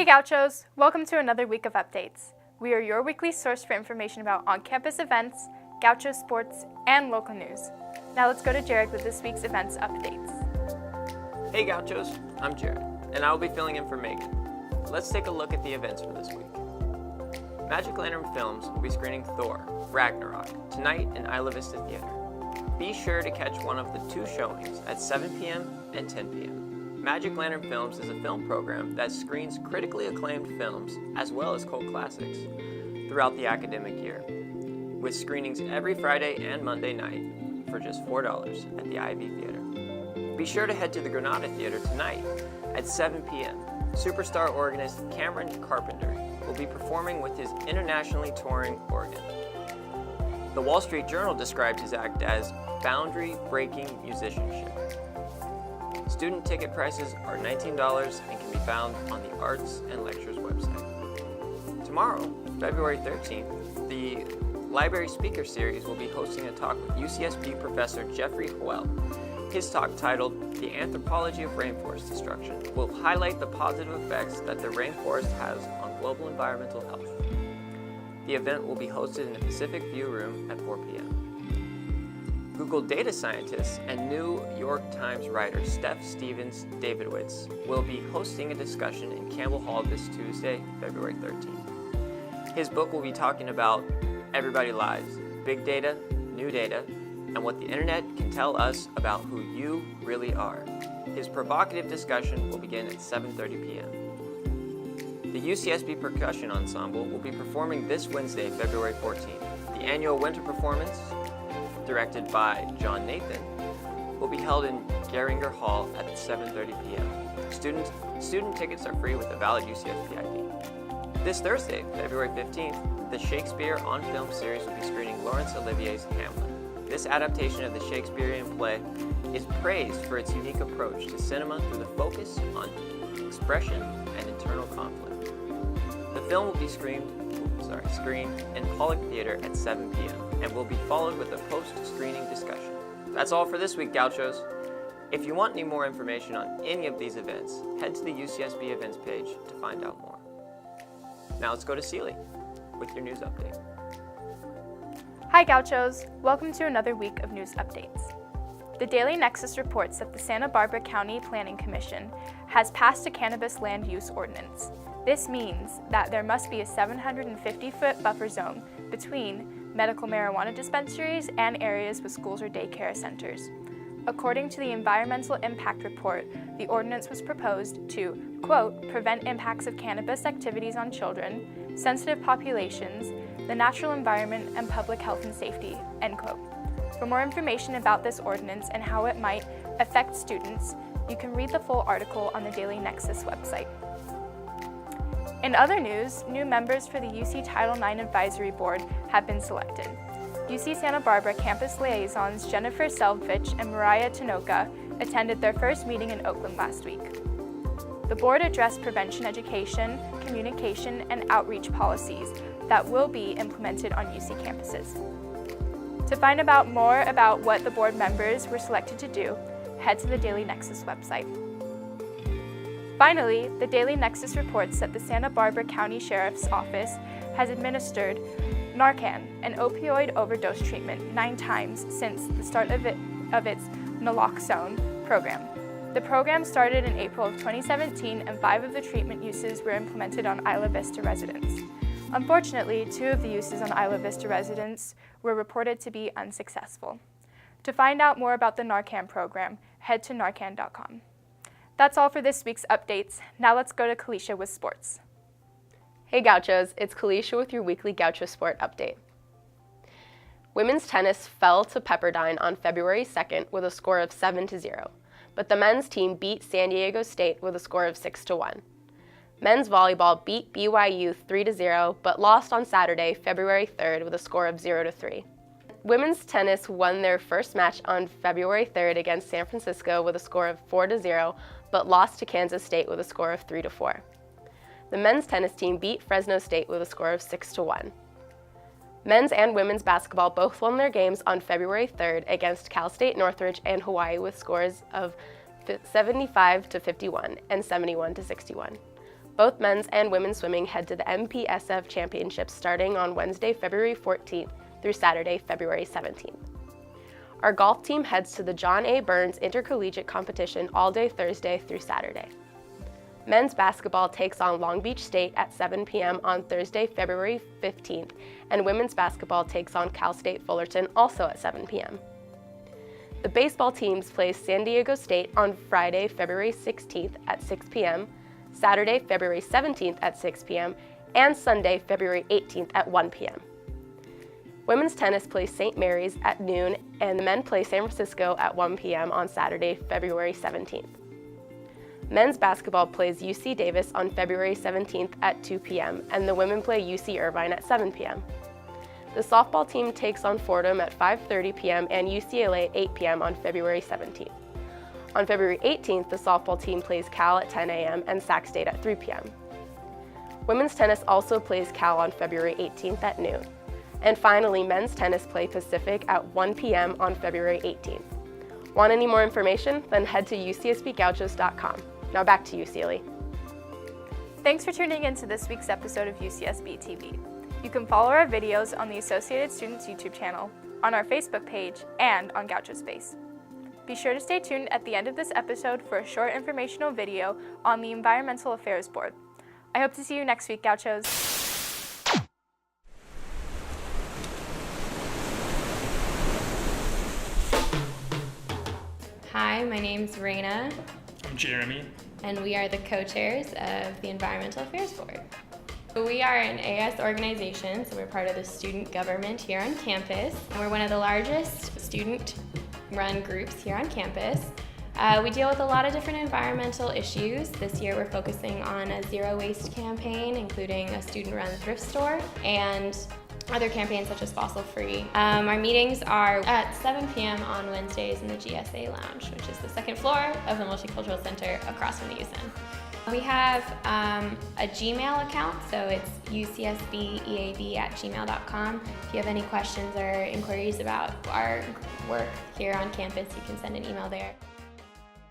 Hey Gauchos! Welcome to another week of updates. We are your weekly source for information about on-campus events, Gaucho sports, and local news. Now let's go to Jared with this week's events updates. Hey Gauchos, I'm Jared, and I will be filling in for Megan. Let's take a look at the events for this week. Magic Lantern Films will be screening Thor, Ragnarok, tonight in Isla Vista Theater. Be sure to catch one of the two showings at 7 p.m. and 10 p.m. Magic Lantern Films is a film program that screens critically acclaimed films as well as cult classics throughout the academic year, with screenings every Friday and Monday night for just $4 at the Ivy Theater. Be sure to head to the Granada Theater tonight at 7 p.m. Superstar organist Cameron Carpenter will be performing with his internationally touring organ. The Wall Street Journal described his act as boundary-breaking musicianship. Student ticket prices are $19 and can be found on the Arts and Lectures website. Tomorrow, February 13th, the Library Speaker Series will be hosting a talk with UCSB professor Jeffrey Hoel. His talk, titled The Anthropology of Rainforest Destruction, will highlight the positive effects that the rainforest has on global environmental health. The event will be hosted in the Pacific View Room at 4 p.m. Google data scientist and New York Times writer Steph Stevens Davidowitz will be hosting a discussion in Campbell Hall this Tuesday, February 13th. His book will be talking about Everybody Lies, Big Data, New Data, and what the internet can tell us about who you really are. His provocative discussion will begin at 7:30 p.m. The UCSB Percussion Ensemble will be performing this Wednesday, February 14th. The annual winter performance, directed by John Nathan, will be held in Geringer Hall at 7:30 p.m. Student tickets are free with a valid UCSB ID. This Thursday, February 15th, the Shakespeare on Film series will be screening Laurence Olivier's Hamlet. This adaptation of the Shakespearean play is praised for its unique approach to cinema through the focus on expression and internal conflict. The film will be screened in Pollock Theater at 7 p.m. and will be followed with a post-screening discussion. That's all for this week, Gauchos. If you want any more information on any of these events, head to the UCSB events page to find out more. Now let's go to Seeley with your news update. Hi Gauchos! Welcome to another week of news updates. The Daily Nexus reports that the Santa Barbara County Planning Commission has passed a cannabis land use ordinance. This means that there must be a 750-foot buffer zone between medical marijuana dispensaries and areas with schools or daycare centers. According to the Environmental Impact Report, the ordinance was proposed to, quote, prevent impacts of cannabis activities on children, sensitive populations, the natural environment, and public health and safety, end quote. For more information about this ordinance and how it might affect students, you can read the full article on the Daily Nexus website. In other news, new members for the UC Title IX Advisory Board have been selected. UC Santa Barbara campus liaisons Jennifer Selvich and Mariah Tanoka attended their first meeting in Oakland last week. The board addressed prevention education, communication, and outreach policies that will be implemented on UC campuses. To find out more about what the board members were selected to do, head to the Daily Nexus website. Finally, the Daily Nexus reports that the Santa Barbara County Sheriff's Office has administered Narcan, an opioid overdose treatment, 9 times since the start of its naloxone program. The program started in April of 2017, and 5 of the treatment uses were implemented on Isla Vista residents. Unfortunately, 2 of the uses on Isla Vista residents were reported to be unsuccessful. To find out more about the Narcan program, head to narcan.com. That's all for this week's updates. Now let's go to Kalisha with sports. Hey Gauchos, it's Kalisha with your weekly Gaucho Sport update. Women's tennis fell to Pepperdine on February 2nd with a score of 7-0, but the men's team beat San Diego State with a score of 6-1. Men's volleyball beat BYU 3-0, but lost on Saturday, February 3rd with a score of 0-3. Women's tennis won their first match on February 3rd against San Francisco with a score of 4-0, but lost to Kansas State with a score of 3-4. The men's tennis team beat Fresno State with a score of 6-1. Men's and women's basketball both won their games on February 3rd against Cal State Northridge and Hawaii with scores of 75-51 and 71-61. Both men's and women's swimming head to the MPSF Championships starting on Wednesday, February 14th through Saturday, February 17th. Our golf team heads to the John A. Burns Intercollegiate Competition all day Thursday through Saturday. Men's basketball takes on Long Beach State at 7 p.m. on Thursday, February 15th, and women's basketball takes on Cal State Fullerton also at 7 p.m. The baseball teams play San Diego State on Friday, February 16th at 6 p.m., Saturday, February 17th at 6 p.m., and Sunday, February 18th at 1 p.m. Women's tennis plays St. Mary's at noon, and the men play San Francisco at 1 p.m. on Saturday, February 17th. Men's basketball plays UC Davis on February 17th at 2 p.m., and the women play UC Irvine at 7 p.m. The softball team takes on Fordham at 5:30 p.m. and UCLA at 8 p.m. on February 17th. On February 18th, the softball team plays Cal at 10 a.m. and Sac State at 3 p.m. Women's tennis also plays Cal on February 18th at noon. And finally, men's tennis play Pacific at 1 p.m. on February 18th. Want any more information? Then head to ucsbgauchos.com. Now back to you, Sealy. Thanks for tuning in to this week's episode of UCSB TV. You can follow our videos on the Associated Students YouTube channel, on our Facebook page, and on Gaucho Space. Be sure to stay tuned at the end of this episode for a short informational video on the Environmental Affairs Board. I hope to see you next week, Gauchos. Hi, my name's Raina. I'm Jeremy. And we are the co-chairs of the Environmental Affairs Board. We are an AS organization, so we're part of the student government here on campus. And we're one of the largest student-run groups here on campus. We deal with a lot of different environmental issues. This year we're focusing on a zero waste campaign, including a student-run thrift store, and other campaigns such as fossil free. Our meetings are at 7 p.m. on Wednesdays in the GSA Lounge, which is the second floor of the Multicultural Center across from the UCSB. We have a Gmail account, so it's ucsbeab@gmail.com. If you have any questions or inquiries about our work here on campus, you can send an email there.